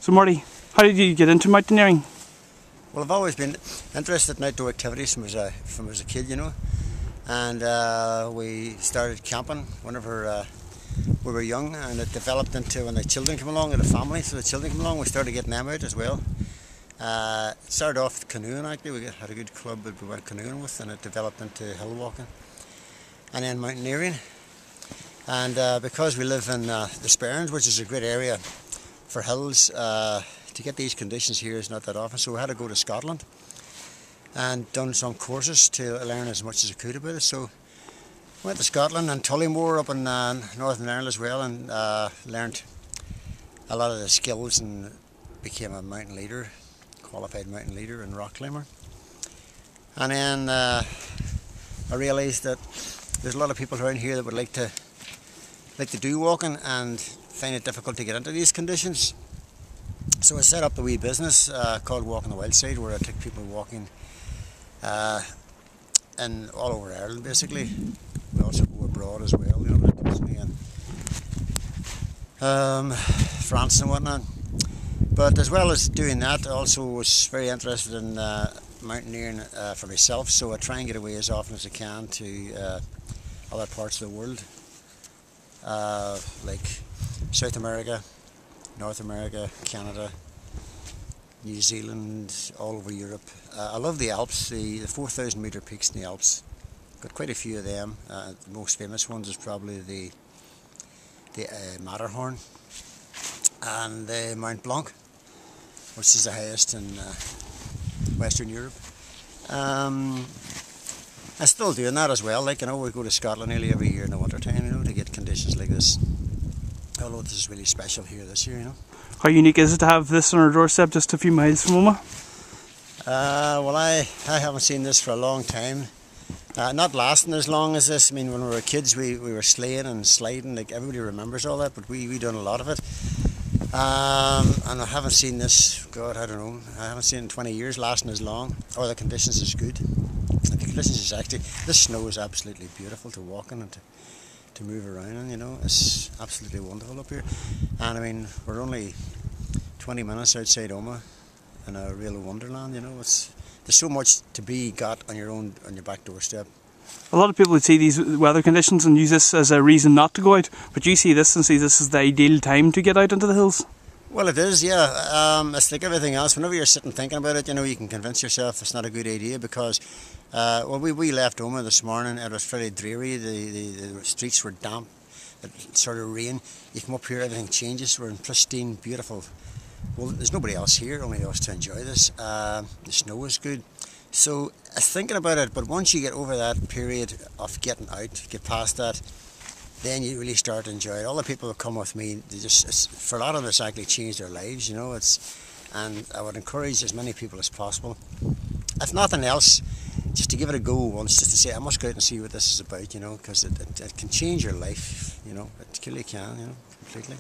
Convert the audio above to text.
So Marty, how did you get into mountaineering? Well, I've always been interested in outdoor activities from I was a kid, you know, and we started camping whenever we were young, and it developed into when the children came along, and the family, so the children came along, we started getting them out as well. It started off with canoeing actually, we had a good club that we went canoeing with, and it developed into hill walking, and then mountaineering. And because we live in the Sperrins, which is a great area for hills, to get these conditions here is not that often, so we had to go to Scotland and done some courses to learn as much as I could about it. So went to Scotland and Tullymore up in Northern Ireland as well, and learned a lot of the skills and became a mountain leader, qualified mountain leader and rock climber. And then I realised that there's a lot of people around here that would like to do walking and find it difficult to get into these conditions. So I set up a wee business called Walking the Wild Side, where I take people walking in all over Ireland basically. We also go abroad as well, you know, and France and whatnot. But as well as doing that, I also was very interested in mountaineering for myself, so I try and get away as often as I can to other parts of the world, like South America, North America, Canada, New Zealand, all over Europe. I love the Alps, the 4,000 metre peaks in the Alps. Got quite a few of them. The most famous ones is probably the Matterhorn and the Mount Blanc, which is the highest in Western Europe. I'm still doing that as well. Like, you know, we go to Scotland nearly every year in the winter time, you know, to get conditions like this. Although this is really special here this year, you know. How unique is it to have this on our doorstep just a few miles from Oma? Well, I haven't seen this for a long time. Not lasting as long as this. I mean, when we were kids, we were sleighing and sliding, like everybody remembers all that, but we done a lot of it. And I haven't seen this, God, I don't know, I haven't seen it in 20 years lasting as long, or the conditions is good. The conditions is actually, this snow is absolutely beautiful to walk in and to move around in, you know. It's absolutely wonderful up here. And I mean, we're only 20 minutes outside Oma in a real wonderland, you know. There's so much to be got on your back doorstep. A lot of people would see these weather conditions and use this as a reason not to go out, but you see this and see this as the ideal time to get out into the hills. Well, it is, yeah. It's like everything else. Whenever you're sitting thinking about it, you know, you can convince yourself it's not a good idea because, well, we left Oma this morning. It was fairly dreary. The streets were damp. It started to rain. You come up here, everything changes. We're in pristine, beautiful. Well, there's nobody else here, only us to enjoy this. The snow is good. So I was thinking about it, but once you get over that period of getting out, get past that, then you really start to enjoy it. All the people who come with me, for a lot of them, it's actually changed their lives, you know. And I would encourage as many people as possible, if nothing else, just to give it a go once, just to say, I must go out and see what this is about, you know, because it can change your life, you know. It really can, you know, completely.